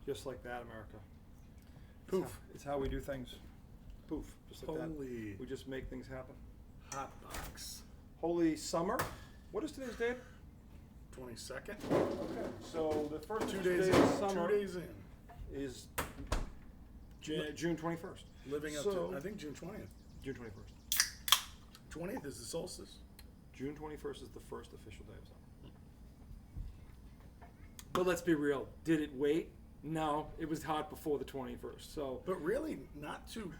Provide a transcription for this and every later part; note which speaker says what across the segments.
Speaker 1: Just like that, America.
Speaker 2: Poof.
Speaker 1: It's how we do things. Poof. Just like
Speaker 2: Holy
Speaker 1: that. We just make things happen.
Speaker 2: hot box.
Speaker 1: Holy summer. What is today's date?
Speaker 2: 22nd.
Speaker 1: Okay. So the first
Speaker 2: 2
Speaker 1: day
Speaker 2: days
Speaker 1: of
Speaker 2: in.
Speaker 1: summer
Speaker 2: 2 days in.
Speaker 1: is June 21st.
Speaker 2: Living up
Speaker 1: So-
Speaker 2: to, I think, June 20th.
Speaker 1: June 21st.
Speaker 2: 20th is the solstice.
Speaker 1: June 21st is the first official day of summer. But let's be real. Did it wait? No. It was hot before the 21st. So
Speaker 2: But really, not too.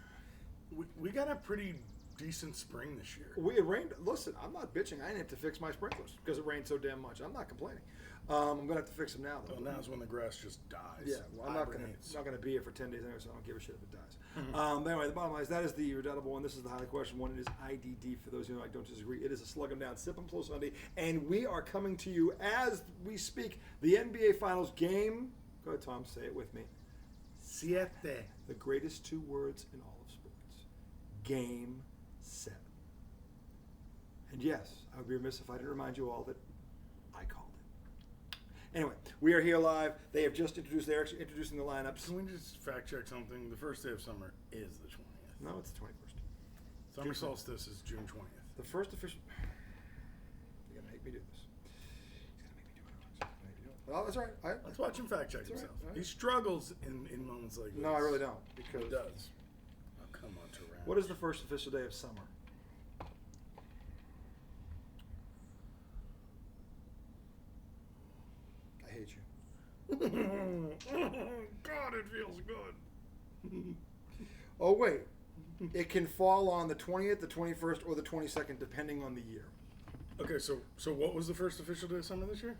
Speaker 2: We got a pretty decent spring this year.
Speaker 1: it rained. Listen, I'm not bitching. I didn't have to fix my sprinklers because it rained so damn much. I'm not complaining. I'm going to have to fix them now, though.
Speaker 2: Well, now's when the grass just dies.
Speaker 1: Yeah, well, I'm not
Speaker 2: Hibernates.
Speaker 1: going to be here for 10 days anyway, so I don't give a shit if it dies. Anyway, the bottom line is that is the redoubtable one. This is the highly questioned one. It is IDD for those who know I don't disagree. It is a slug 'em down, sip 'em slow Sunday, and we are coming to you as we speak. The NBA Finals game. Go ahead, Tom. Say it with me.
Speaker 2: Siete.
Speaker 1: The greatest two words in all of sports. Game 7. And yes, I would be remiss if I didn't remind you all that I called it. Anyway, we are here live. They have just introduced, they're actually introducing the lineups.
Speaker 2: Can we just fact check something? The first day of summer is the 20th.
Speaker 1: No, it's the 21st.
Speaker 2: Summer
Speaker 1: June
Speaker 2: solstice is June 20th.
Speaker 1: The first official. You're going to make me do this. He's going to make me do it. He's gonna make me do it. Well, that's all right.
Speaker 2: Let's watch him fact check
Speaker 1: That's all right.
Speaker 2: himself.
Speaker 1: All right.
Speaker 2: He struggles in moments like this.
Speaker 1: No, I really don't. Because
Speaker 2: He does. Oh, come on, Turan.
Speaker 1: what is the first official day of summer? I hate you.
Speaker 2: God, it feels good.
Speaker 1: Oh, wait. It can fall on the 20th, the 21st, or the 22nd, depending on the year.
Speaker 2: Okay, so what was the first official day of summer this year?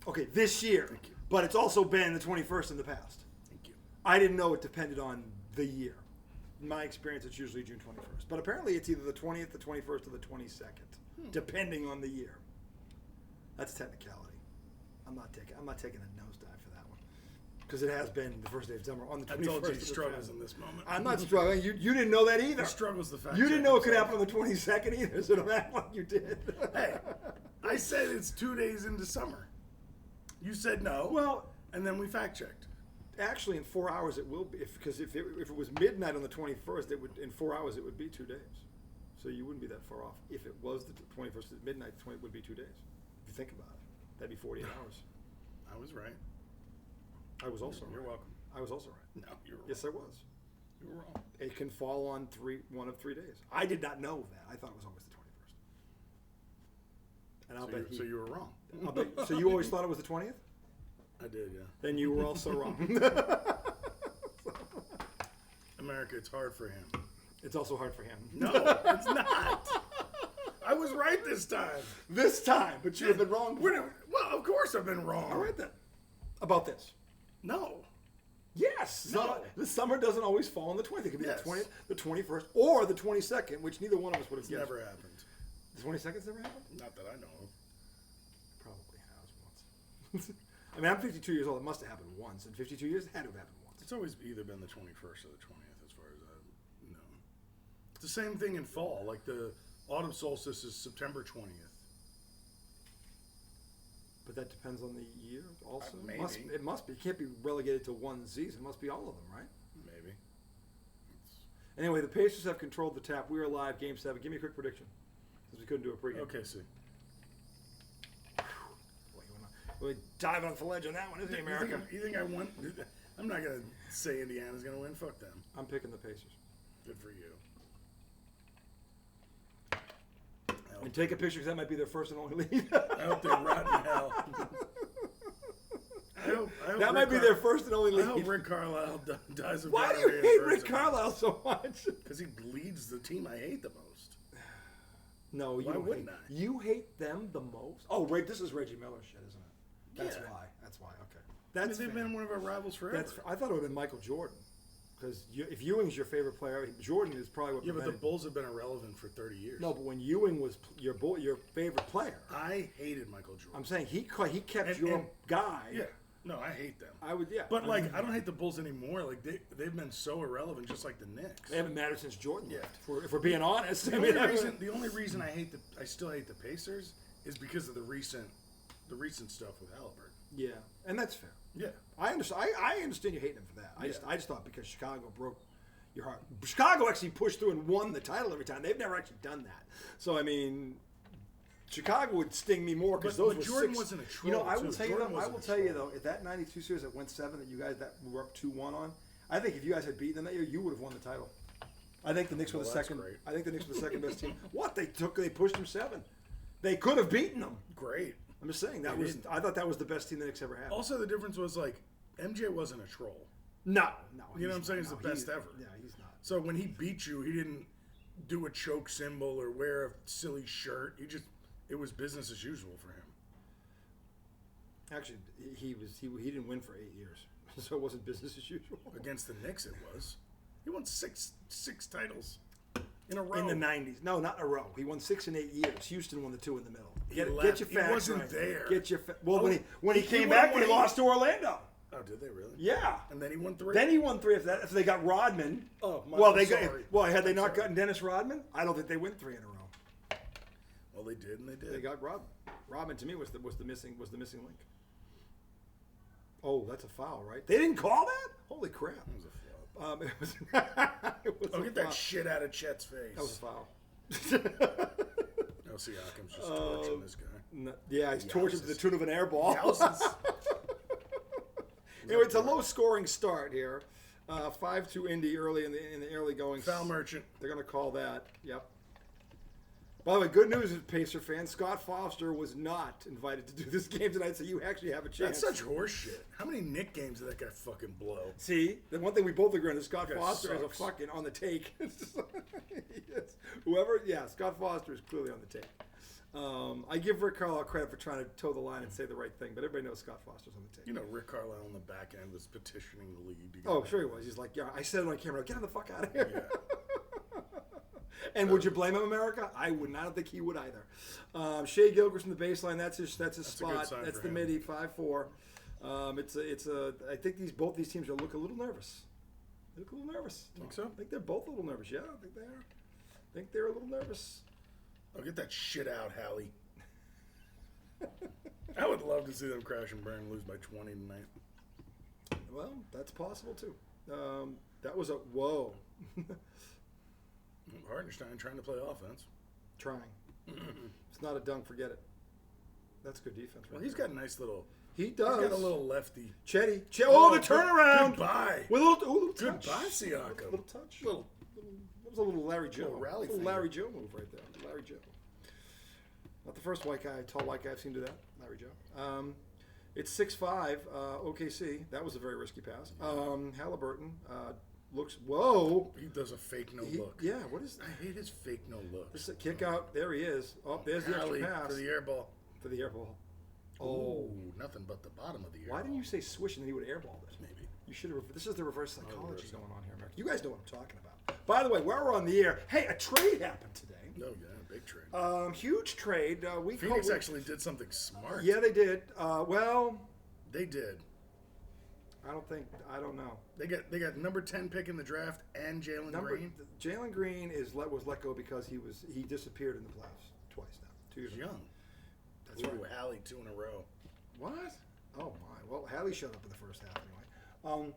Speaker 1: Okay, this year.
Speaker 2: Thank you.
Speaker 1: But it's also been the 21st in the past.
Speaker 2: Thank you.
Speaker 1: I didn't know it depended on the year. In my experience, it's usually June 21st. But apparently it's either the 20th, the 21st, or the 22nd, depending on the year. That's technicality. I'm not taking a nosedive for that one. Because it has been the first day of summer on the 21st.
Speaker 2: I told you he
Speaker 1: of the
Speaker 2: struggles
Speaker 1: past.
Speaker 2: in this moment.
Speaker 1: I'm not struggling. You didn't know that either.
Speaker 2: He struggles the fact.
Speaker 1: You didn't
Speaker 2: check
Speaker 1: know it could
Speaker 2: himself.
Speaker 1: happen on the 22nd either, so don't act like you did.
Speaker 2: Hey, I said it's 2 days into summer. You said no.
Speaker 1: Well,
Speaker 2: and then we fact checked.
Speaker 1: actually, in 4 hours it will be. Because if it was midnight on the 21st, in 4 hours it would be 2 days. So you wouldn't be that far off. If it was the 21st at midnight, the 20th would be 2 days. If you think about it, that'd be 48 hours.
Speaker 2: I was right.
Speaker 1: I was also
Speaker 2: You're
Speaker 1: right.
Speaker 2: welcome.
Speaker 1: I was also right.
Speaker 2: No, you're wrong.
Speaker 1: Yes, I was.
Speaker 2: You were wrong.
Speaker 1: It can fall on one of 3 days. I did not know that. I thought it was always the 21st. And I'll bet
Speaker 2: So you were wrong.
Speaker 1: so you always thought it was the 20th?
Speaker 2: I did, yeah.
Speaker 1: Then you were also wrong.
Speaker 2: America, it's hard for him.
Speaker 1: It's also hard for him.
Speaker 2: No, it's not. I was right this time.
Speaker 1: This time, but you have been wrong.
Speaker 2: Well, of course I've been wrong.
Speaker 1: All right then. About this.
Speaker 2: No.
Speaker 1: Yes.
Speaker 2: No.
Speaker 1: The summer doesn't always fall on the 20th. It could be
Speaker 2: Yes.
Speaker 1: the 20th, the 21st, or the 22nd, which neither one of us would have
Speaker 2: It's
Speaker 1: guessed.
Speaker 2: never happened.
Speaker 1: The 22nd's never happened?
Speaker 2: Not that I know of.
Speaker 1: Probably has once. I mean, I'm 52 years old. It must have happened once. In 52 years, it had to have happened once.
Speaker 2: It's always either been the 21st or the 20th, as far as I know. It's the same thing in fall. Like the autumn solstice is September 20th.
Speaker 1: But that depends on the year also?
Speaker 2: Maybe.
Speaker 1: It must be. It can't be relegated to one season. It must be all of them, right?
Speaker 2: Maybe.
Speaker 1: Anyway, the Pacers have controlled the tap. We are live, Game 7. Give me a quick prediction, since we couldn't do a pregame.
Speaker 2: Okay, see.
Speaker 1: Boy, we're diving off the ledge on that one, isn't he, America?
Speaker 2: You think I won? I'm not going to say Indiana's going to win. Fuck them.
Speaker 1: I'm picking the Pacers.
Speaker 2: Good for you.
Speaker 1: And take a picture, because that might be their first and only lead.
Speaker 2: I hope they rot in hell. I hope
Speaker 1: That might be their first and only
Speaker 2: I hope
Speaker 1: lead.
Speaker 2: Rick Carlisle dies of
Speaker 1: Why do you
Speaker 2: diarrhea
Speaker 1: hate
Speaker 2: in
Speaker 1: Rick
Speaker 2: person.
Speaker 1: Carlisle so much?
Speaker 2: Because he leads the team I hate the most.
Speaker 1: No, you
Speaker 2: Why
Speaker 1: don't
Speaker 2: wouldn't
Speaker 1: hate,
Speaker 2: I?
Speaker 1: You hate them the most? Oh, right, this is Reggie Miller shit, isn't it? That's
Speaker 2: Yeah.
Speaker 1: why. That's why, okay.
Speaker 2: I mean,
Speaker 1: That's
Speaker 2: they've
Speaker 1: fair.
Speaker 2: been one of our rivals forever.
Speaker 1: I thought it would have been Michael Jordan. Because if Ewing's your favorite player, Jordan is probably what
Speaker 2: Yeah, but the
Speaker 1: prevented-
Speaker 2: Bulls have been irrelevant for 30 years.
Speaker 1: No, but when Ewing was your favorite player,
Speaker 2: I hated Michael Jordan.
Speaker 1: I'm saying he kept
Speaker 2: And-
Speaker 1: your
Speaker 2: and-
Speaker 1: guy.
Speaker 2: Yeah. No, I hate them.
Speaker 1: I would, yeah.
Speaker 2: But, like, I don't hate the Bulls anymore. Like, they've been so irrelevant, just like the Knicks.
Speaker 1: They haven't mattered since Jordan
Speaker 2: Yeah.
Speaker 1: left. If we're being honest.
Speaker 2: The only reason I still hate the Pacers is because of the recent stuff with Haliburton.
Speaker 1: Yeah, and that's fair.
Speaker 2: Yeah.
Speaker 1: I understand. I understand you hating him for that.
Speaker 2: Yeah.
Speaker 1: I just thought because Chicago broke your heart. Chicago actually pushed through and won the title every time. They've never actually done that. So I mean, Chicago would sting me more because those
Speaker 2: but
Speaker 1: were
Speaker 2: Jordan
Speaker 1: six.
Speaker 2: wasn't a troll.
Speaker 1: You know, I will
Speaker 2: too.
Speaker 1: tell you
Speaker 2: Jordan
Speaker 1: though. I
Speaker 2: wasn't
Speaker 1: will
Speaker 2: a
Speaker 1: tell you
Speaker 2: troll.
Speaker 1: though. If that '92 series that went 7, that you guys that were up 2-1 on, I think if you guys had beaten them that year, you would have won the title. I think the Knicks were the
Speaker 2: Well, that's
Speaker 1: second.
Speaker 2: great.
Speaker 1: I think the Knicks were the second best team. What they pushed them 7. They could have beaten them.
Speaker 2: Great.
Speaker 1: I'm just saying
Speaker 2: They didn't.
Speaker 1: I thought that was the best team the Knicks ever had.
Speaker 2: Also, the difference was like MJ wasn't a troll.
Speaker 1: No.
Speaker 2: You know what I'm saying? He's the best ever.
Speaker 1: Yeah, he's not.
Speaker 2: So when he beat you, he didn't do a choke symbol or wear a silly shirt. It was business as usual for him.
Speaker 1: Actually, he didn't win for 8 years, so it wasn't business as usual.
Speaker 2: Against the Knicks, it was. He won six titles in a row.
Speaker 1: In the '90s, no, not in a row. He won 6 in 8 years. Houston won the 2 in the middle.
Speaker 2: He
Speaker 1: Get
Speaker 2: left.
Speaker 1: your
Speaker 2: He
Speaker 1: facts
Speaker 2: wasn't
Speaker 1: right.
Speaker 2: there.
Speaker 1: Get your
Speaker 2: Oh,
Speaker 1: when he
Speaker 2: he
Speaker 1: came
Speaker 2: won
Speaker 1: back,
Speaker 2: one
Speaker 1: they
Speaker 2: eight.
Speaker 1: lost to Orlando.
Speaker 2: Oh, did they really?
Speaker 1: Yeah.
Speaker 2: And then he won 3.
Speaker 1: Then he won 3 after that. After they got Rodman.
Speaker 2: Oh,
Speaker 1: well, they
Speaker 2: sorry.
Speaker 1: had they
Speaker 2: I'm
Speaker 1: not
Speaker 2: sorry.
Speaker 1: gotten Dennis Rodman, I don't think they win 3 in a row.
Speaker 2: Well, they did, and they did.
Speaker 1: They got Rodman. Rodman to me was the missing link. Oh, that's a foul, right? They didn't call that? Holy crap!
Speaker 2: It was a flop.
Speaker 1: It was. It was
Speaker 2: Oh,
Speaker 1: a
Speaker 2: get
Speaker 1: foul.
Speaker 2: that shit out of Chet's face.
Speaker 1: That was a foul.
Speaker 2: No, Siakam's just torching this guy.
Speaker 1: No, yeah, he's tortured to the
Speaker 2: Yowzes.
Speaker 1: tune of an air ball.
Speaker 2: Yowzes.
Speaker 1: Anyway, it's a low-scoring start here. 5-2 Indy early in the early going.
Speaker 2: Foul merchant.
Speaker 1: They're going to call that. Yep. By the way, good news, Pacer fans. Scott Foster was not invited to do this game tonight, so you actually have a chance.
Speaker 2: That's such horse shit. How many Nick games did that guy fucking blow?
Speaker 1: See, the one thing we both agree on is Scott
Speaker 2: That guy
Speaker 1: Foster is a
Speaker 2: sucks.
Speaker 1: fucking on the take. Yes. Whoever, yeah, Scott Foster is clearly on the take. I give Rick Carlisle credit for trying to toe the line and say the right thing, but everybody knows Scott Foster's on the take.
Speaker 2: You know, Rick Carlisle on the back end was petitioning the league. To get
Speaker 1: Oh,
Speaker 2: him
Speaker 1: sure he
Speaker 2: out.
Speaker 1: was. He's like, yeah, I said it on camera, get him the fuck out of here.
Speaker 2: Yeah.
Speaker 1: And would you blame him, America? I wouldn't. I don't think he would either. Shea Gilchrist from the baseline. That's his
Speaker 2: a good
Speaker 1: spot.
Speaker 2: sign
Speaker 1: That's
Speaker 2: for
Speaker 1: the
Speaker 2: him.
Speaker 1: midi 5-4. I think both these teams look a little nervous. They look a little nervous.
Speaker 2: Think so?
Speaker 1: I think they're both a little nervous. Yeah, I think they are. I think they're a little nervous.
Speaker 2: Oh, get that shit out, Hallie. I would love to see them crash and burn and lose by 20 tonight.
Speaker 1: Well, that's possible too. That was a whoa.
Speaker 2: Hartenstein trying to play offense.
Speaker 1: Trying. It's not a dunk. Forget it. That's good defense. Right
Speaker 2: Well, he's
Speaker 1: there.
Speaker 2: got a nice little.
Speaker 1: He
Speaker 2: He's
Speaker 1: does.
Speaker 2: got a little lefty.
Speaker 1: Chetty. Oh, the
Speaker 2: good-
Speaker 1: turnaround.
Speaker 2: Goodbye.
Speaker 1: With a little touch.
Speaker 2: Goodbye, Siakam.
Speaker 1: Little touch.
Speaker 2: Little-
Speaker 1: That was a little Larry Joe.
Speaker 2: Little rally
Speaker 1: Little
Speaker 2: finger.
Speaker 1: Larry Joe move right there. Larry Joe. Not the first tall white guy I've seen do that. Larry Joe. It's 6-5. OKC. That was a very risky pass. Haliburton looks. Whoa.
Speaker 2: He does a fake no look.
Speaker 1: Yeah. What is?
Speaker 2: I hate his fake no look.
Speaker 1: This is a kick out. There he is. Oh, there's the
Speaker 2: Hallie
Speaker 1: extra pass
Speaker 2: for the air ball.
Speaker 1: for the air ball.
Speaker 2: Oh, nothing but the bottom of the air
Speaker 1: Why didn't
Speaker 2: ball.
Speaker 1: you say swish and then he would airball it?
Speaker 2: Maybe.
Speaker 1: You should have. This is the reverse psychology
Speaker 2: reverse.
Speaker 1: going on here, America. You guys know what I'm talking about. By the way, while we're on the air, hey, a trade happened today.
Speaker 2: No, yeah, big trade.
Speaker 1: Huge trade.
Speaker 2: Phoenix actually did something smart.
Speaker 1: Yeah, they did. Well,
Speaker 2: They did.
Speaker 1: I don't know.
Speaker 2: They got number 10 pick in the draft and Jalen Green.
Speaker 1: Jalen Green was let go because he disappeared in the playoffs twice now. 2 years
Speaker 2: He's
Speaker 1: ago.
Speaker 2: young.
Speaker 1: That's
Speaker 2: Ooh,
Speaker 1: right.
Speaker 2: Hallie 2 in a row.
Speaker 1: What? Oh my. Well, Hallie showed up in the first half anyway.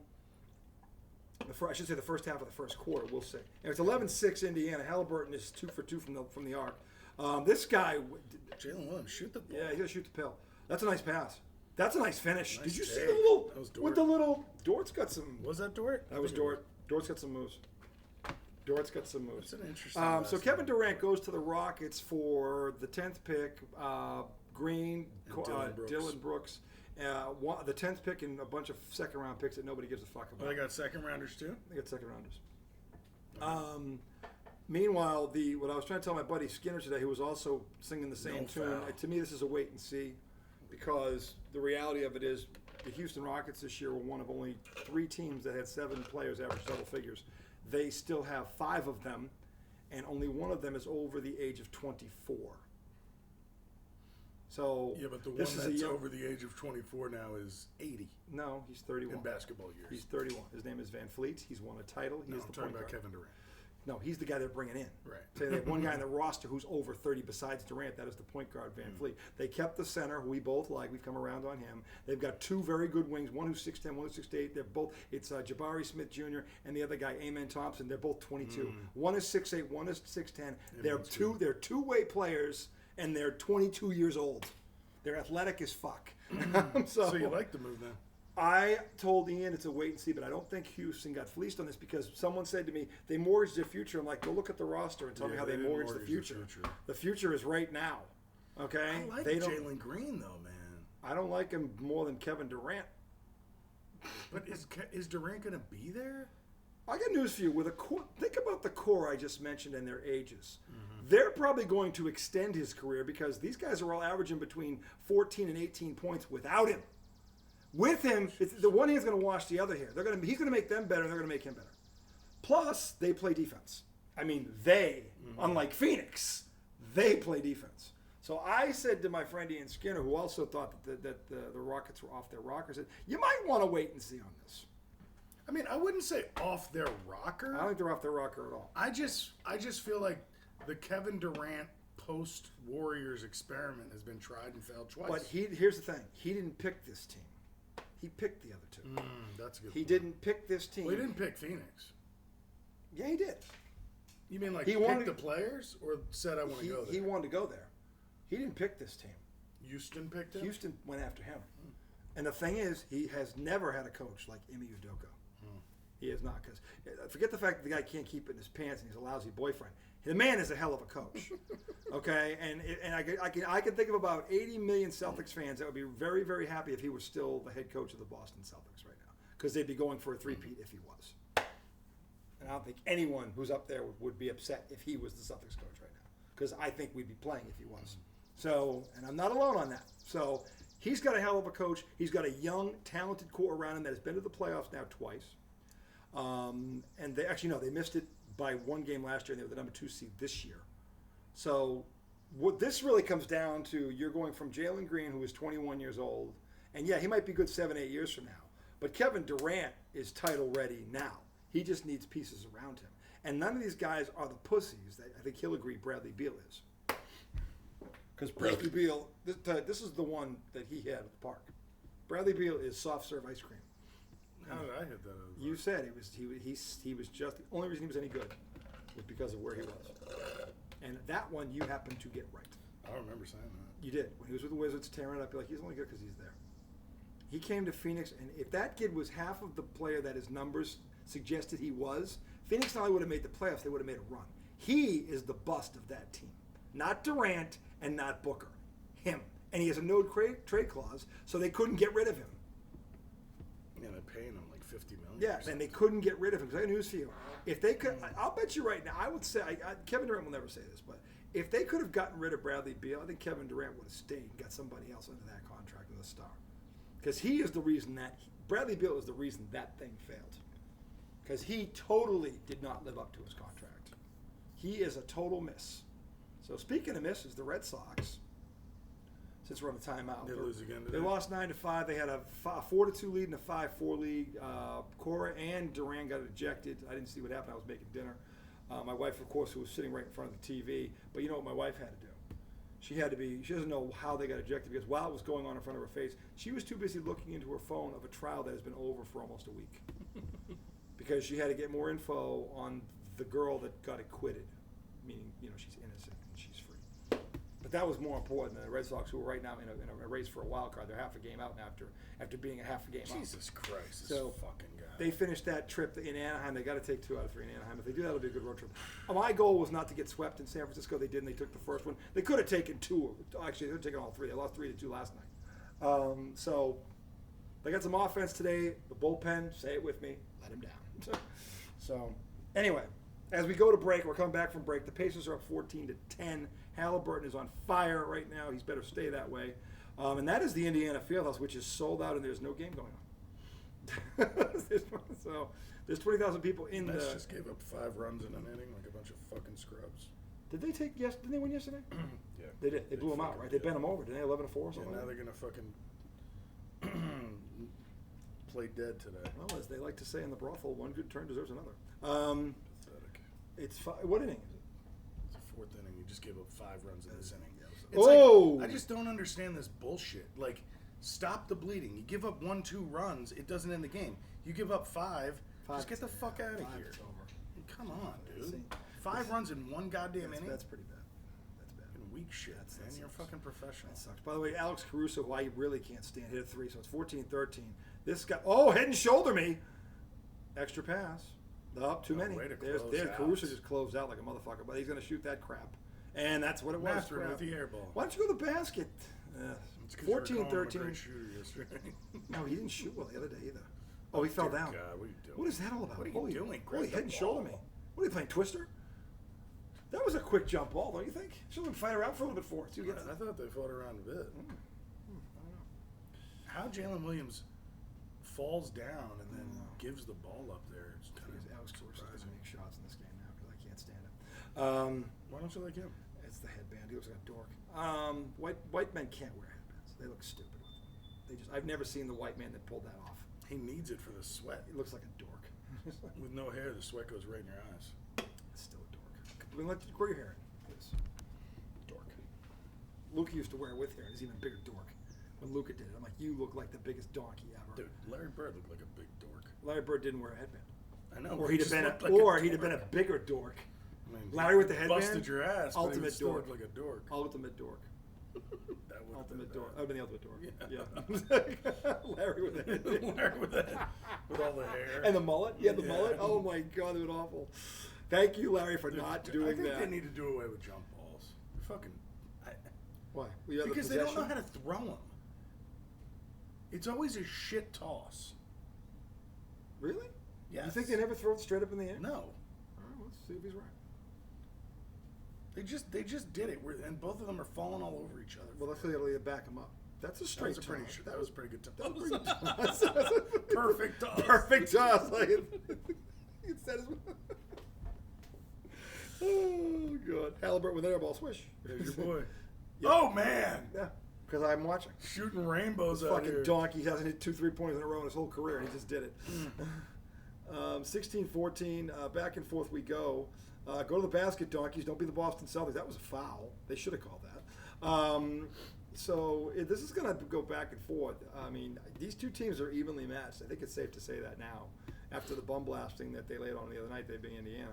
Speaker 1: I should say the first half of the first quarter. We'll see. And it's 11-6 Indiana. Halliburton is 2 for 2 from the arc. This guy,
Speaker 2: Jalen Williams, shoot the ball.
Speaker 1: yeah, he's gonna shoot the pill. That's a nice pass. That's a nice finish.
Speaker 2: Nice
Speaker 1: Did you see
Speaker 2: take.
Speaker 1: the little
Speaker 2: That was Dort.
Speaker 1: with the little Dort's got some.
Speaker 2: Was that Dort?
Speaker 1: That was Dort. Dort's got some moves. Dort's got some moves.
Speaker 2: That's an interesting.
Speaker 1: So
Speaker 2: last
Speaker 1: Kevin
Speaker 2: name.
Speaker 1: Durant goes to the Rockets for the 10th pick. Green,
Speaker 2: And
Speaker 1: Dylan Brooks. The 10th pick and a bunch of second round picks that nobody gives a fuck about.
Speaker 2: Oh, they got second rounders too.
Speaker 1: They got second rounders. Meanwhile, what I was trying to tell my buddy Skinner today, who was also singing the same
Speaker 2: No
Speaker 1: tune,
Speaker 2: foul.
Speaker 1: to me this is a wait and see, because the reality of it is the Houston Rockets this year were one of only 3 teams that had 7 players average double figures. They still have 5 of them, and only one of them is over the age of 24. So
Speaker 2: Yeah, but the one
Speaker 1: this is a
Speaker 2: that's
Speaker 1: young,
Speaker 2: over the age of 24 now is 80
Speaker 1: no, he's 31.
Speaker 2: in basketball years.
Speaker 1: He's 31. His name is Van Fleet. He's won a title. He
Speaker 2: No,
Speaker 1: is
Speaker 2: I'm
Speaker 1: the
Speaker 2: talking
Speaker 1: point
Speaker 2: about
Speaker 1: guard.
Speaker 2: Kevin Durant.
Speaker 1: No, he's the guy they're bringing in.
Speaker 2: Right.
Speaker 1: So they have one guy on the roster who's over 30 besides Durant. That is the point guard, Van Fleet. They kept the center, who we both like. We've come around on him. They've got two very good wings, one who's 6'10", one who's 6'8". They're both, it's Jabari Smith Jr. and the other guy, Amen Thompson. They're both 22. One is 6'8", one is 6'10". They're two-way players, and they're 22 years old. They're athletic as fuck.
Speaker 2: So you like the move then?
Speaker 1: I told Ian it's a wait and see, but I don't think Houston got fleeced on this because someone said to me, they mortgaged their future. I'm like, go look at the roster and tell me how they mortgaged the future. The future is right now. Okay?
Speaker 2: I like Jalen Green, though, man.
Speaker 1: I don't like him more than Kevin Durant.
Speaker 2: But is Durant going to be there?
Speaker 1: I got news for you. With a core, think about the core I just mentioned and their ages. They're probably going to extend his career because these guys are all averaging between 14 and 18 points without him. With him, the one hand's going to wash the other here. He's going to make them better, and they're going to make him better. Plus, they play defense. I mean, unlike Phoenix, they play defense. So I said to my friend Ian Skinner, who also thought that the Rockets were off their rocker, said, you might want to wait and see on this.
Speaker 2: I mean, I wouldn't say off their rocker.
Speaker 1: I don't think they're off their rocker at all.
Speaker 2: I just feel like the Kevin Durant post-Warriors experiment has been tried and failed twice.
Speaker 1: But here's the thing. He didn't pick this team. He picked the other two.
Speaker 2: That's a good
Speaker 1: He
Speaker 2: point.
Speaker 1: didn't pick this team.
Speaker 2: Well, he didn't pick Phoenix.
Speaker 1: Yeah, he did.
Speaker 2: You mean like
Speaker 1: He
Speaker 2: pick
Speaker 1: wanted-
Speaker 2: the players or said I want to go there?
Speaker 1: He wanted to go there. He didn't pick this team.
Speaker 2: Houston picked him?
Speaker 1: Houston went after him. And the thing is, he has never had a coach like Ime Udoka. He has not. Because forget the fact that the guy can't keep it in his pants and he's a lousy boyfriend. The man is a hell of a coach. Okay? And I can think of about 80 million Celtics fans that would be very, very happy if he was still the head coach of the Boston Celtics right now. Because they'd be going for a three-peat if he was. And I don't think anyone who's up there would be upset if he was the Celtics coach right now. Because I think we'd be playing if he was. So, and I'm not alone on that. So, he's got a hell of a coach. He's got a young, talented core around him that has been to the playoffs now twice. And they missed it by one game last year, and they were the number 2 seed this year. So what this really comes down to, you're going from Jalen Green, who is 21 years old, and yeah, he might be good 7-8 years from now. But Kevin Durant is title ready now. He just needs pieces around him. And none of these guys are the pussies that I think he'll agree Bradley Beal is. Because Bradley Beal, this is the one that he had at the park. Bradley Beal is soft serve ice cream.
Speaker 2: How did I hit that?
Speaker 1: You said he was just the only reason he was any good was because of where he was, and that one you happened to get right.
Speaker 2: I don't remember saying that.
Speaker 1: You did when he was with the Wizards, tearing it up. You're like, he's only good because he's there. He came to Phoenix, and if that kid was half of the player that his numbers suggested he was, Phoenix not only would have made the playoffs, they would have made a run. He is the bust of that team, not Durant and not Booker, him, and he has a no trade clause, so they couldn't get rid of him.
Speaker 2: Yeah, they're paying him like $50 million.
Speaker 1: Yeah, and they couldn't get rid of him. Because I got news for you. If they could, I'll bet you right now, I would say, Kevin Durant will never say this, but if they could have gotten rid of Bradley Beal, I think Kevin Durant would have stayed and got somebody else under that contract as a star. Because he is the reason Bradley Beal is the reason that thing failed. Because he totally did not live up to his contract. He is a total miss. So speaking of misses, the Red Sox, since we're on the timeout.
Speaker 2: They lose again today?
Speaker 1: They lost 9-5. They had a 4-2 lead in a 5-4 league. Cora and Duran got ejected. I didn't see what happened. I was making dinner. My wife, of course, who was sitting right in front of the TV. But you know what my wife had to do? She doesn't know how they got ejected because while it was going on in front of her face, she was too busy looking into her phone of a trial that has been over for almost a week. Because she had to get more info on the girl that got acquitted, meaning, she's innocent and she's free. But that was more important than the Red Sox, who are right now in a race for a wild card. They're half a game out now after being a half a game out.
Speaker 2: Jesus Christ,
Speaker 1: So,
Speaker 2: this fucking guy.
Speaker 1: They finished that trip in Anaheim. They got to take 2 out of 3 in Anaheim. If they do that, it'll be a good road trip. My goal was not to get swept in San Francisco. They didn't. They took the first one. They could have taken 2. Actually, they could have taken all 3. They lost 3-2 last night. So they got some offense today. The bullpen, say it with me, let him down. So anyway, as we go to break, we're coming back from break. The Pacers are up 14-10. Haliburton is on fire right now. He's better stay that way. And that is the Indiana Fieldhouse, which is sold out, and there's no game going on. So there's 20,000 people in the.
Speaker 2: Just gave up 5 runs in an inning like a bunch of fucking scrubs.
Speaker 1: Did they take? Yes, didn't they win yesterday?
Speaker 2: Yeah,
Speaker 1: they did. They blew them out, right? They bent them over. Didn't they? 11-4 or something.
Speaker 2: Yeah, now they're gonna fucking play dead today.
Speaker 1: Well, as they like to say in the brothel, one good turn deserves another.
Speaker 2: Pathetic.
Speaker 1: What inning is it?
Speaker 2: It's a fourth inning. You just gave up 5 runs in this inning.
Speaker 1: Oh!
Speaker 2: I just don't understand this bullshit. Like, stop the bleeding. You give up 1-2 runs, it doesn't end the game. You give up 5, just get the fuck out of here.
Speaker 1: It's over.
Speaker 2: Come on, dude. 5 runs in one goddamn inning?
Speaker 1: That's pretty bad. That's bad.
Speaker 2: Weak shit, man. You're a fucking professional.
Speaker 1: That sucks. By the way, Alex Caruso, who I really can't stand, hit a 3, so it's 14-13. This guy, head and shoulder me. Extra pass. Up too many. There's Caruso just closed out like a motherfucker, but he's going to shoot that crap. And that's what it was.
Speaker 2: Master with the air ball.
Speaker 1: Why don't you go to the basket? 14-13. No, he didn't shoot well the other day either. Oh, he fell down.
Speaker 2: God, what are you doing?
Speaker 1: What is that all about?
Speaker 2: What are you doing?
Speaker 1: Holy head and shoulder me. What are you playing, Twister? That was a quick jump ball, don't you think? Should have fight around for a little bit for it.
Speaker 2: I thought they fought around a bit.
Speaker 1: I don't know.
Speaker 2: How Jalen Williams falls down and then gives the ball up there. It's kind of
Speaker 1: Alex Caruso doesn't make shots in this game now because I can't stand it.
Speaker 2: Why don't you like him?
Speaker 1: It's the headband. He looks like a dork. White men can't wear headbands. They look stupid with them. I've never seen the white man that pulled that off.
Speaker 2: He needs it for the sweat.
Speaker 1: He looks like a dork.
Speaker 2: With no hair, the sweat goes right in your eyes.
Speaker 1: It's still a dork. Let grow your hair in, please. Dork. Luka used to wear it with hair. He's an even bigger dork. When Luka did it, I'm like, you look like the biggest donkey ever.
Speaker 2: Dude, Larry Bird looked like a big dork.
Speaker 1: Larry Bird didn't wear a headband.
Speaker 2: I know.
Speaker 1: Or he'd have been a bigger dork.
Speaker 2: I mean,
Speaker 1: Larry with the headband.
Speaker 2: Busted your ass.
Speaker 1: Ultimate dork.
Speaker 2: Like a dork.
Speaker 1: Ultimate dork.
Speaker 2: That would
Speaker 1: Ultimate dork. That would have been the ultimate dork.
Speaker 2: Yeah.
Speaker 1: Larry with the headband.
Speaker 2: Larry with all the hair.
Speaker 1: And the mullet. Yeah, the mullet. Oh my God, it was awful. Thank you, Larry, for not doing that.
Speaker 2: I think they need to do away with jump balls. Fucking.
Speaker 1: Why?
Speaker 2: Because they don't know how to throw them. It's always a shit toss.
Speaker 1: Really?
Speaker 2: Yes.
Speaker 1: You think they never throw it straight up in the air?
Speaker 2: No.
Speaker 1: All right, let's see if he's right.
Speaker 2: They just did it, and both of them are falling all over each other.
Speaker 1: Well, let's see back him up. That's a straight toss.
Speaker 2: That was a pretty good
Speaker 1: toss.
Speaker 2: Perfect toss.
Speaker 1: Perfect toss. Oh, God. Haliburton with an air ball swish.
Speaker 2: There's your boy.
Speaker 1: Yeah.
Speaker 2: Oh, man.
Speaker 1: Yeah, because I'm watching.
Speaker 2: Shooting rainbows
Speaker 1: this
Speaker 2: out
Speaker 1: fucking
Speaker 2: here.
Speaker 1: donkey. He hasn't hit 2 3-pointers in a row in his whole career, and he just did it. 16-14, back and forth we go. Go to the basket, donkeys. Don't be the Boston Celtics. That was a foul. They should have called that. This is going to go back and forth. I mean, these two teams are evenly matched. I think it's safe to say that now. After the bum blasting that they laid on the other night, they beat Indiana.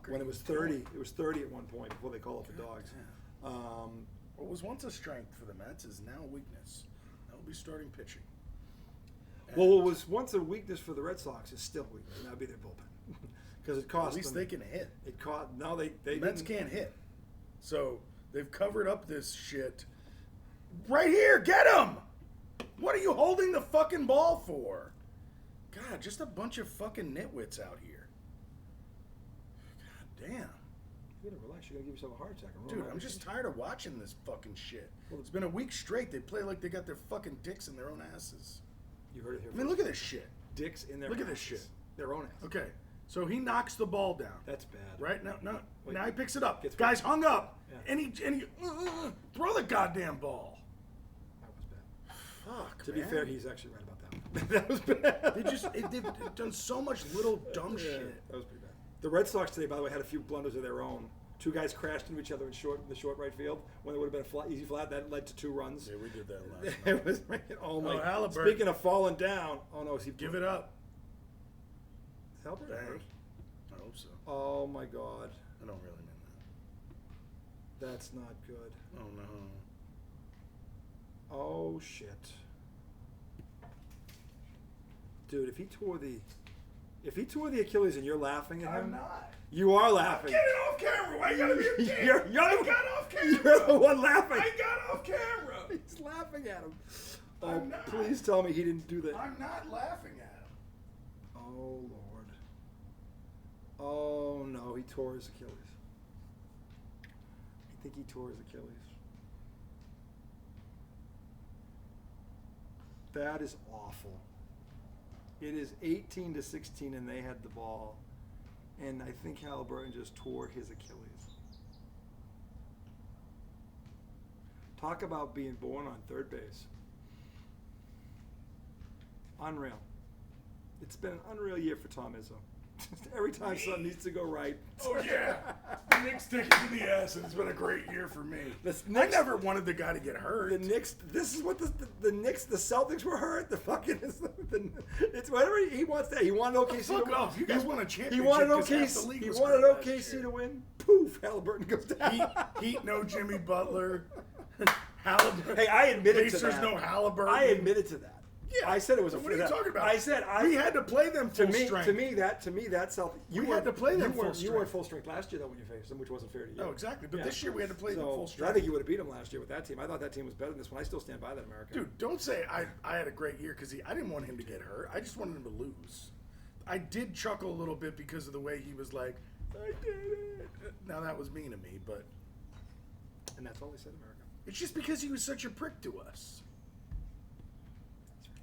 Speaker 1: When it was 30, it was 30 at one point before they called it the dogs.
Speaker 2: What was once a strength for the Mets is now a weakness. That will be starting pitching.
Speaker 1: Well, what was once a weakness for the Red Sox is still a weakness. That'd be their bullpen. Because it cost them.
Speaker 2: At least they can hit.
Speaker 1: The
Speaker 2: Mets can't hit. So they've covered up this shit. Right here, get him! What are you holding the fucking ball for? God, just a bunch of fucking nitwits out here. God damn.
Speaker 1: You gotta relax. You're gonna give yourself a heart attack.
Speaker 2: Dude, I'm just tired of watching this fucking shit. Well, it's been a week straight. They play like they got their fucking dicks in their own asses.
Speaker 1: You heard it here.
Speaker 2: I mean, look at this shit.
Speaker 1: Dicks in their
Speaker 2: Look
Speaker 1: asses.
Speaker 2: at this shit.
Speaker 1: Their own ass.
Speaker 2: Okay, so he knocks the ball down.
Speaker 1: That's bad.
Speaker 2: Right? Now
Speaker 1: Wait.
Speaker 2: now he picks it up.
Speaker 1: Gets
Speaker 2: Guy's hung up.
Speaker 1: Yeah.
Speaker 2: And he throw the goddamn ball.
Speaker 1: That was bad.
Speaker 2: Fuck,
Speaker 1: To
Speaker 2: man.
Speaker 1: be fair, he's actually right about that. That was bad.
Speaker 2: They've done so much little dumb shit.
Speaker 1: That was pretty bad. The Red Sox today, by the way, had a few blunders of their own. 2 guys crashed into each other in the short right field when it would have been a easy flat. That led to 2 runs.
Speaker 2: Yeah, we did that last night.
Speaker 1: It was oh my.
Speaker 2: Haliburton.
Speaker 1: Speaking of falling down, oh no, is he
Speaker 2: Give it up.
Speaker 1: Is Haliburton hurt?
Speaker 2: I hope so.
Speaker 1: Oh my God.
Speaker 2: I don't really mean that.
Speaker 1: That's not good.
Speaker 2: Oh no.
Speaker 1: Oh shit. Dude, if he tore the Achilles and you're laughing at him,
Speaker 2: I'm not.
Speaker 1: You are laughing.
Speaker 2: Get it off camera. Why you gotta be a
Speaker 1: You're
Speaker 2: I got off camera.
Speaker 1: You're the one laughing.
Speaker 2: I got off camera.
Speaker 1: He's laughing at him.
Speaker 2: I'm not.
Speaker 1: Please tell me he didn't do that.
Speaker 2: I'm not laughing at him.
Speaker 1: Oh Lord. Oh no, he tore his Achilles. I think he tore his Achilles. That is awful. It is 18-16 and they had the ball. And I think Haliburton just tore his Achilles. Talk about being born on third base. Unreal. It's been an unreal year for Tom Izzo. Every time something needs to go right.
Speaker 2: Oh yeah, the Knicks take it to the S, and it's been a great year for me. I never wanted the guy to get hurt.
Speaker 1: The Knicks. This is what the Knicks. The Celtics were hurt. The fucking. It's whatever he wants. That he wanted OKC to win.
Speaker 2: Off. You guys won a championship.
Speaker 1: He wanted OKC. He wanted OKC to win. Poof! Haliburton goes down.
Speaker 2: Heat no Jimmy Butler. Haliburton.
Speaker 1: Hey, I admitted to that.
Speaker 2: Pacers no Haliburton.
Speaker 1: I admitted to that.
Speaker 2: Yeah,
Speaker 1: I said it was.
Speaker 2: What are you talking about?
Speaker 1: I said
Speaker 2: we had to play them full strength.
Speaker 1: To me, that Celtics.
Speaker 2: We had to play them full strength.
Speaker 1: You weren't full strength last year though when you faced them, which wasn't fair to you.
Speaker 2: Oh, exactly. But this year we had to play them full
Speaker 1: I
Speaker 2: strength.
Speaker 1: think you would have beat them last year with that team. I thought that team was better than this one. I still stand by that, America.
Speaker 2: Dude, don't say I had a great year because I didn't want him to get hurt. I just wanted him to lose. I did chuckle a little bit because of the way he was like, I did it. Now that was mean of me, but
Speaker 1: and that's all he said, America.
Speaker 2: It's just because he was such a prick to us.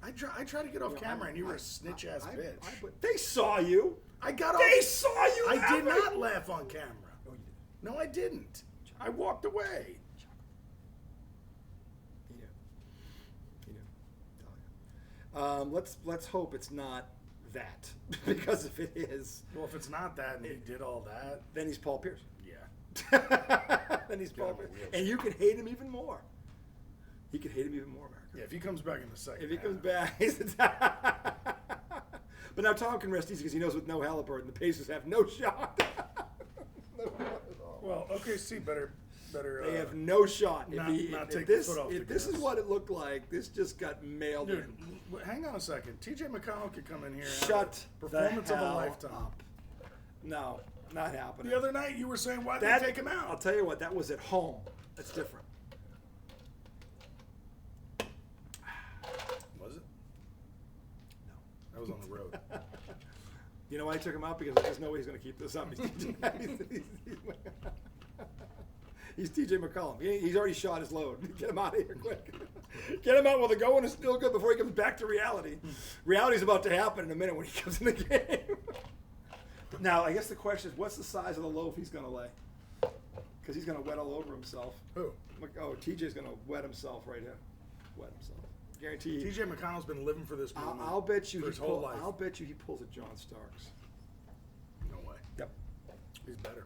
Speaker 2: I try to get off camera, and you were a snitch ass bitch.
Speaker 1: They saw you.
Speaker 2: I got off.
Speaker 1: They saw you.
Speaker 2: I did not laugh on camera.
Speaker 1: No, you didn't.
Speaker 2: No, I didn't. I walked away.
Speaker 1: He knew. Let's hope it's not that, because if it is,
Speaker 2: well, if it's not that, and he did all that,
Speaker 1: then he's Paul Pierce.
Speaker 2: Yeah.
Speaker 1: Then he's Paul Pierce, and you can hate him even more. He could hate him even more, America.
Speaker 2: Yeah, if he comes back in the second.
Speaker 1: If he comes back, but now Tom can rest easy because he knows with no Haliburton, the Pacers have no shot. No shot at all.
Speaker 2: Well, OKC better.
Speaker 1: They have no shot.
Speaker 2: Not take
Speaker 1: this,
Speaker 2: the foot off
Speaker 1: if
Speaker 2: the
Speaker 1: this
Speaker 2: gas.
Speaker 1: is what it looked like, this just got mailed
Speaker 2: Dude,
Speaker 1: in.
Speaker 2: hang on a second. TJ McConnell could come in here. And
Speaker 1: Shut
Speaker 2: have performance
Speaker 1: the
Speaker 2: of a
Speaker 1: hell
Speaker 2: lifetime.
Speaker 1: up. No, not happening.
Speaker 2: The other night you were saying why they take him out.
Speaker 1: I'll tell you what, that was at home. That's different.
Speaker 2: Was it?
Speaker 1: No.
Speaker 2: That was on the road.
Speaker 1: You know why I took him out? Because there's no way he's going to keep this up. He's TJ McCollum. He's already shot his load. Get him out of here quick. Get him out while the going is still good before he comes back to reality. Reality's about to happen in a minute when he comes in the game. Now, I guess the question is, what's the size of the loaf he's going to lay? Because he's going to wet all over himself.
Speaker 2: Who?
Speaker 1: Oh, TJ's going to wet himself right here. Wet himself. Guarantee you.
Speaker 2: TJ McConnell's been living for this moment.
Speaker 1: I'll bet you
Speaker 2: for his whole life.
Speaker 1: I'll bet you he pulls a John Starks.
Speaker 2: No way.
Speaker 1: Yep.
Speaker 2: He's better.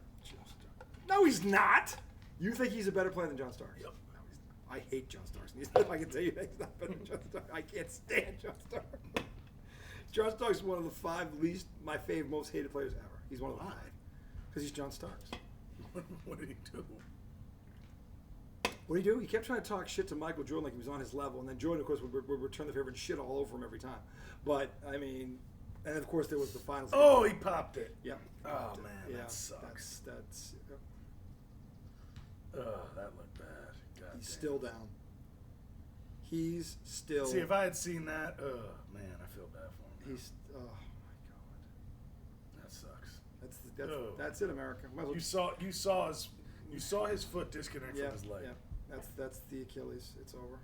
Speaker 1: No, he's not. You think he's a better player than John Starks?
Speaker 2: Yep.
Speaker 1: No, I hate John Starks. I can tell you that he's not better than John Starks. I can't stand John Starks. John Starks is one of the my favorite, most hated players ever. He's one of the 5. Because he's John Starks.
Speaker 2: What did he do?
Speaker 1: What did he do? He kept trying to talk shit to Michael Jordan like he was on his level, and then Jordan, of course, would return the favor and shit all over him every time. But, I mean, and of course there was the finals.
Speaker 2: Oh, he popped it.
Speaker 1: Yep.
Speaker 2: Oh, man, that sucks.
Speaker 1: That's
Speaker 2: that looked bad. God
Speaker 1: he's
Speaker 2: damn.
Speaker 1: still down. He's still.
Speaker 2: See, if I had seen that, man, I feel bad for him.
Speaker 1: He's. Oh my God.
Speaker 2: That sucks.
Speaker 1: That's it, America.
Speaker 2: You saw his foot disconnect from his leg.
Speaker 1: Yeah. That's the Achilles. It's over,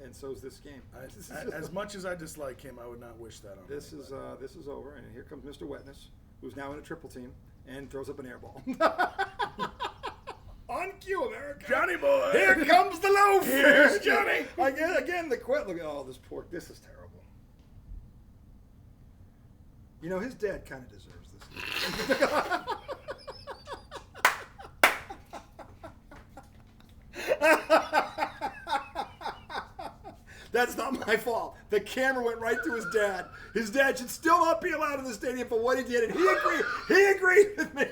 Speaker 1: and so's this game.
Speaker 2: As much as I dislike him, I would not wish that on him.
Speaker 1: This is over, and here comes Mr. Wetness, who's now in a triple team and throws up an air ball. On cue, America.
Speaker 2: Johnny boy.
Speaker 1: Here comes the loaf.
Speaker 2: Here's Johnny.
Speaker 1: Again, the quit. Look at all this pork. This is terrible. You know, his dad kind of deserves this. That's not my fault. The camera went right to his dad. His dad should still not be allowed in the stadium for what he did, and he agreed. He agreed with me.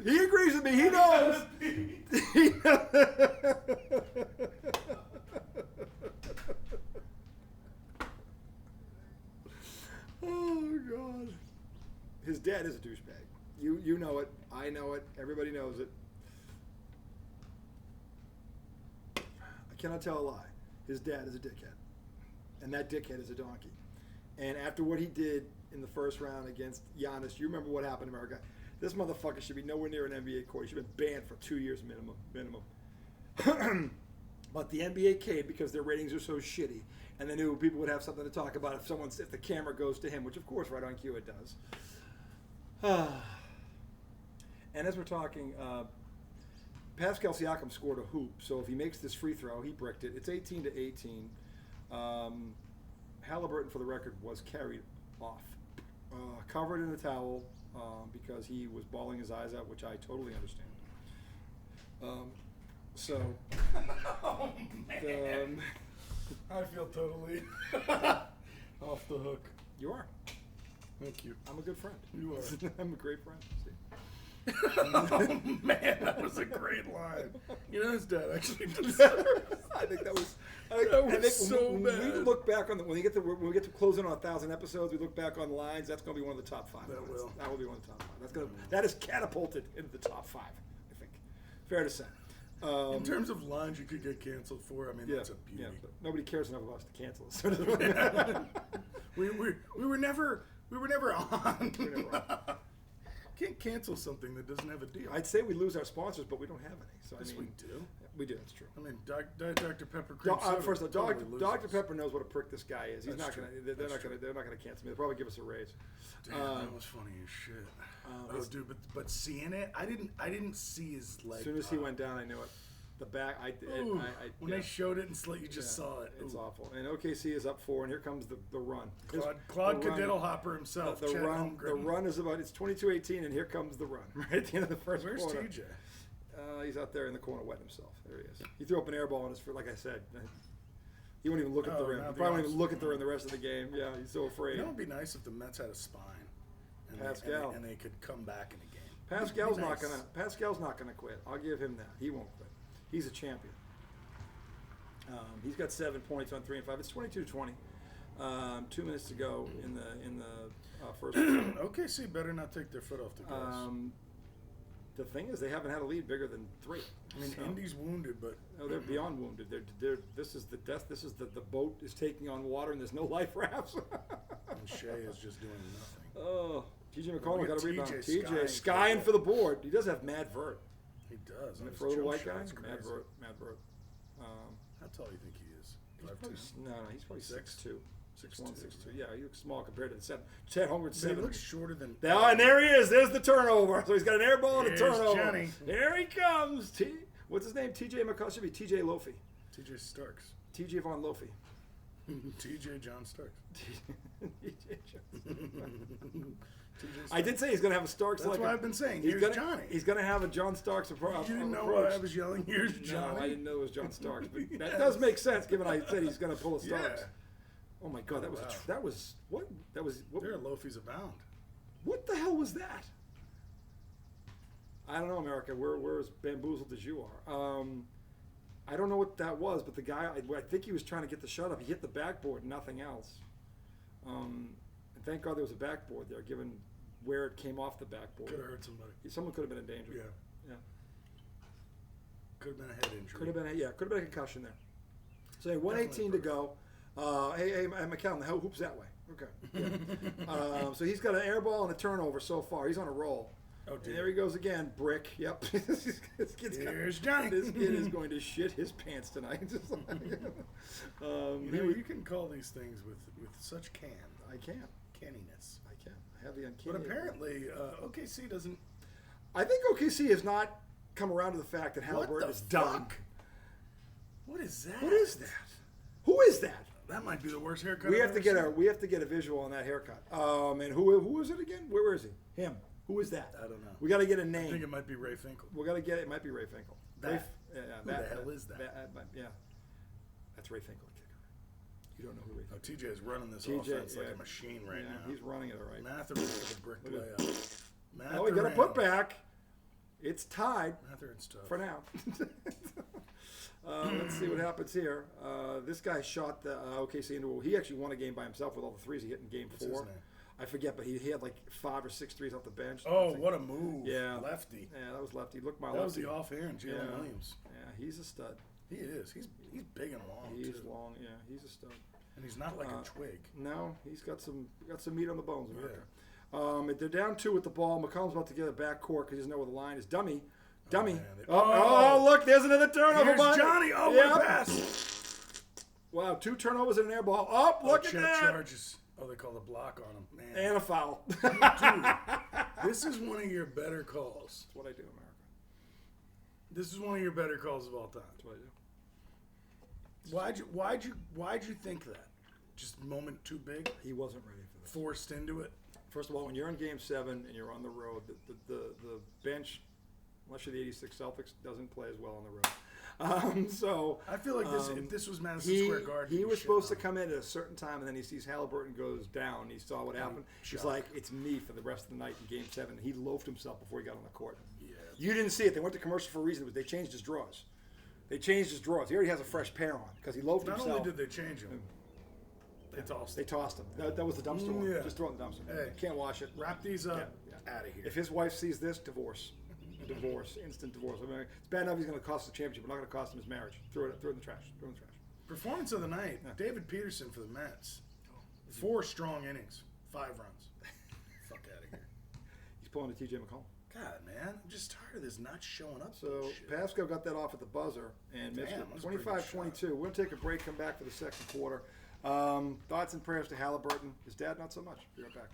Speaker 1: He agrees with me. He knows. Oh God. His dad is a douchebag. You know it. I know it. Everybody knows it. I cannot tell a lie. His dad is a dickhead. And that dickhead is a donkey. And after what he did in the first round against Giannis, you remember what happened in America. This motherfucker should be nowhere near an NBA court. He should have been banned for 2 years minimum. But the NBA caved because their ratings are so shitty. And they knew people would have something to talk about if the camera goes to him, which of course right on cue it does. And as we're talking, Pascal Siakam scored a hoop, so if he makes this free throw, he bricked it. It's 18-18. Haliburton, for the record, was carried off, covered in a towel because he was bawling his eyes out, which I totally understand. So,
Speaker 2: Oh man, I feel totally off the hook.
Speaker 1: you are.
Speaker 2: Thank you.
Speaker 1: I'm a good friend.
Speaker 2: You are.
Speaker 1: I'm a great friend. See?
Speaker 2: Oh man, that was a great line. You know, his dad actually deserves.
Speaker 1: I think that was.
Speaker 2: That was
Speaker 1: I think
Speaker 2: so
Speaker 1: when
Speaker 2: bad.
Speaker 1: we look back on when we get to closing on 1,000 episodes, we look back on lines. That's going to be one of the top 5.
Speaker 2: That will.
Speaker 1: That will be one of the top 5. That is catapulted into the top 5. I think. Fair to say.
Speaker 2: In terms of lines you could get canceled for, I mean, that's a beauty.
Speaker 1: Yeah, but nobody cares enough of us to cancel us.
Speaker 2: we were never on.
Speaker 1: We were never on.
Speaker 2: Can't cancel something that doesn't have a deal.
Speaker 1: I'd say we lose our sponsors, but we don't have any. So
Speaker 2: Yes,
Speaker 1: I mean,
Speaker 2: we do.
Speaker 1: We do. That's true.
Speaker 2: I mean, Dr. Pepper cream soda
Speaker 1: First of all,
Speaker 2: totally loses
Speaker 1: Dr.
Speaker 2: us.
Speaker 1: Pepper knows what a prick this guy is. He's
Speaker 2: That's
Speaker 1: not
Speaker 2: true.
Speaker 1: gonna. They're
Speaker 2: That's
Speaker 1: not gonna. They're not gonna cancel me. They'll probably give us a raise.
Speaker 2: Damn, that was funny as shit.
Speaker 1: his-
Speaker 2: Dude, but seeing it, I didn't see his leg.
Speaker 1: As soon as he
Speaker 2: pop.
Speaker 1: went down, I knew it. The back.
Speaker 2: Ooh, when
Speaker 1: yeah.
Speaker 2: they showed it and slit, you just
Speaker 1: Yeah,
Speaker 2: saw it.
Speaker 1: It's
Speaker 2: Ooh.
Speaker 1: awful. And OKC is up 4, and here comes the run.
Speaker 2: Claude
Speaker 1: the run-
Speaker 2: Cadiddlehopper himself.
Speaker 1: The
Speaker 2: Chet
Speaker 1: run. The
Speaker 2: Holmgren.
Speaker 1: run is about. It's 22-18, and here comes the run. Right at the end of the first
Speaker 2: Where's
Speaker 1: quarter.
Speaker 2: TJ?
Speaker 1: He's out there in the corner wetting himself. There he is. He threw up an air ball on his foot, like I said. He won't even look at the rim.
Speaker 2: not
Speaker 1: He
Speaker 2: the
Speaker 1: probably won't even
Speaker 2: opposite.
Speaker 1: look at the rim the rest of the game. Yeah, he's so afraid.
Speaker 2: You know, it'd be nice if the Mets had a spine. And
Speaker 1: Pascal.
Speaker 2: and they could come back in a game.
Speaker 1: Pascal's
Speaker 2: It'd be nice.
Speaker 1: Pascal's not gonna quit. I'll give him that. He won't quit. He's a champion. He's got 7 points on 3 and 5. It's 22-20. 2 minutes to go in the first quarter.
Speaker 2: OKC better not take their foot off the gas.
Speaker 1: The thing is, they haven't had a lead bigger than 3.
Speaker 2: I mean,
Speaker 1: So-
Speaker 2: Indy's wounded, but
Speaker 1: No, they're beyond wounded. They're this is the death. This is the boat is taking on water and there's no life rafts.
Speaker 2: and Shea is just doing nothing.
Speaker 1: Oh, TJ
Speaker 2: Well,
Speaker 1: McCollum
Speaker 2: we
Speaker 1: got
Speaker 2: got
Speaker 1: a rebound.
Speaker 2: TJ
Speaker 1: TJ
Speaker 2: skying
Speaker 1: skying for the board. He does have mad vert.
Speaker 2: He does.
Speaker 1: And
Speaker 2: on his
Speaker 1: for a little
Speaker 2: jump
Speaker 1: white
Speaker 2: shot,
Speaker 1: guy,
Speaker 2: it's
Speaker 1: mad
Speaker 2: crazy.
Speaker 1: vert, mad vert.
Speaker 2: How tall do you think he is?
Speaker 1: He's
Speaker 2: 5'10"?
Speaker 1: probably, no, he's probably 6'2". 6'1",
Speaker 2: 6'2",
Speaker 1: 6'2". Yeah, he looks small compared to the 7. Chet Holmgren's
Speaker 2: But he
Speaker 1: 7.
Speaker 2: looks shorter than.
Speaker 1: And there he is. There's the turnover. So he's got an air ball and a
Speaker 2: Here's
Speaker 1: turnover.
Speaker 2: Johnny.
Speaker 1: Here he comes. What's his name? TJ McCollum. Should be TJ Lofi.
Speaker 2: TJ Starks.
Speaker 1: TJ Von Lofi.
Speaker 2: TJ John Starks.
Speaker 1: TJ Johnson.
Speaker 2: TJ
Speaker 1: I did say he's going to have a Starks.
Speaker 2: That's
Speaker 1: like
Speaker 2: what
Speaker 1: a-
Speaker 2: I've been saying.
Speaker 1: He's
Speaker 2: Here's
Speaker 1: gonna,
Speaker 2: Johnny.
Speaker 1: He's going to have a John Starks approach.
Speaker 2: You didn't know why I was yelling, here's Johnny?
Speaker 1: No, I didn't know it was John Starks. But that
Speaker 2: Yes.
Speaker 1: does make sense given I said he's going to pull a Starks.
Speaker 2: Yeah.
Speaker 1: Oh my God, that was
Speaker 2: Wow.
Speaker 1: that was what? That was what?
Speaker 2: There are Lofies abound.
Speaker 1: What the hell was that? I don't know, America. We're as bamboozled as you are. I don't know what that was, but the guy, I think he was trying to get the shot up. He hit the backboard, nothing else. And thank God there was a backboard there, given where it came off the backboard.
Speaker 2: Could have hurt somebody.
Speaker 1: Someone could have been in danger.
Speaker 2: Yeah.
Speaker 1: Yeah.
Speaker 2: Could have been a head injury.
Speaker 1: Could have been, could have been a concussion there. So 1:18 to go. Hey, McCallum, the hell hoops that way. Okay. Yeah. So he's got an air ball and a turnover so far. He's on a roll.
Speaker 2: Oh,
Speaker 1: And
Speaker 2: dear.
Speaker 1: there he goes again. Brick. Yep.
Speaker 2: Here's Johnny.
Speaker 1: This kid is going to shit his pants tonight. Just like,
Speaker 2: You can call these things with such
Speaker 1: I can.
Speaker 2: canniness.
Speaker 1: I can. I have the uncanny.
Speaker 2: But apparently, OKC doesn't.
Speaker 1: I think OKC has not come around to the fact that
Speaker 2: What
Speaker 1: Haliburton
Speaker 2: the
Speaker 1: is done.
Speaker 2: fuck? What is that?
Speaker 1: What is that? Who is that?
Speaker 2: That might be the worst haircut.
Speaker 1: We
Speaker 2: I've
Speaker 1: have to
Speaker 2: ever
Speaker 1: get
Speaker 2: seen.
Speaker 1: a visual on that haircut. And who is it again? Where is he? Him. Who is that?
Speaker 2: I don't know.
Speaker 1: We got to get a
Speaker 2: I think
Speaker 1: name.
Speaker 2: it might be Ray Finkel.
Speaker 1: We got to get it. Might be Ray Finkel.
Speaker 2: That.
Speaker 1: Yeah,
Speaker 2: Who the hell is that?
Speaker 1: Yeah, that's Ray Finkel. You don't know who Ray
Speaker 2: Oh,
Speaker 1: Finkel.
Speaker 2: TJ is running this
Speaker 1: TJ,
Speaker 2: offense like
Speaker 1: yeah.
Speaker 2: a machine right
Speaker 1: Yeah,
Speaker 2: now.
Speaker 1: he's running it all right.
Speaker 2: Mathurin with a brick
Speaker 1: Look at
Speaker 2: layup.
Speaker 1: Oh, we got a
Speaker 2: Mathurin.
Speaker 1: put back. It's tied
Speaker 2: Mathurin's tough.
Speaker 1: for now. Let's see what happens here. This guy shot the OKC into. He actually won a game by himself with all the threes he hit in Game
Speaker 2: What's his
Speaker 1: 4.
Speaker 2: name?
Speaker 1: I forget, but he had like 5 or 6 threes off the bench.
Speaker 2: Oh, what a move.
Speaker 1: Yeah.
Speaker 2: Lefty.
Speaker 1: Yeah, that was lefty. Look, my
Speaker 2: That was
Speaker 1: lefty.
Speaker 2: the offhand, Jalen
Speaker 1: Yeah.
Speaker 2: Williams.
Speaker 1: Yeah, he's a stud.
Speaker 2: He is. He's big and long,
Speaker 1: He's
Speaker 2: too.
Speaker 1: long. Yeah, he's a stud.
Speaker 2: And he's not like a twig.
Speaker 1: No, he's got some meat on the bones, America. They're down 2 with the ball. McCollum's about to get a back court because he doesn't know where the line is. Dummy.
Speaker 2: man.
Speaker 1: Oh, look, there's another turnover.
Speaker 2: Here's
Speaker 1: buddy.
Speaker 2: Johnny. Oh,
Speaker 1: Yep.
Speaker 2: what a pass.
Speaker 1: Wow, 2 turnovers and an air ball. Oh, look at
Speaker 2: Chet
Speaker 1: that.
Speaker 2: charges. Oh, they call a block on him. Man.
Speaker 1: And a foul.
Speaker 2: Dude, this is one of your better calls.
Speaker 1: That's what I do, America.
Speaker 2: This is one of your better calls of all time.
Speaker 1: That's what I do.
Speaker 2: Why'd you think that? Just moment too big,
Speaker 1: He wasn't ready for this.
Speaker 2: forced into it.
Speaker 1: First of all, when you're in Game 7 and you're on the road, the bench, unless you're the 86 Celtics, doesn't play as well on the road. So
Speaker 2: I feel like if this was Madison
Speaker 1: he,
Speaker 2: Square Garden,
Speaker 1: he was
Speaker 2: shit
Speaker 1: supposed to
Speaker 2: on.
Speaker 1: come in at a certain time, and then he sees Haliburton goes down. He saw what happened. He's
Speaker 2: shocked.
Speaker 1: like, it's me for the rest of the night in Game 7. He loafed himself before he got on the court.
Speaker 2: Yeah.
Speaker 1: You didn't see it. They went to commercial for a reason. They changed his drawers. He already has a fresh pair on because he loafed
Speaker 2: Not
Speaker 1: himself.
Speaker 2: only did they change him, they tossed
Speaker 1: They
Speaker 2: him.
Speaker 1: tossed him. That was the dumpster one.
Speaker 2: Yeah.
Speaker 1: Just throw it in the dumpster.
Speaker 2: Hey.
Speaker 1: Can't wash it.
Speaker 2: Wrap these up.
Speaker 1: Yeah.
Speaker 2: Out of here.
Speaker 1: If his wife sees this, divorce. Divorce. Instant divorce. I mean, it's bad enough he's going to cost the championship, but not going to cost him his marriage. Throw it in the trash. Throw it in the trash.
Speaker 2: Performance of the night, David Peterson for the Mets. 4 strong innings, 5 runs. Fuck out of here.
Speaker 1: He's pulling a TJ McCollum.
Speaker 2: God, man, I'm just tired of this not showing up.
Speaker 1: So
Speaker 2: bullshit.
Speaker 1: Pasco got that off at the buzzer and missed
Speaker 2: Damn,
Speaker 1: it.
Speaker 2: that was a pretty good
Speaker 1: 25-22. We're going to take a break, come back for the second quarter. Thoughts and prayers to Haliburton. His dad, not so much. Be right back.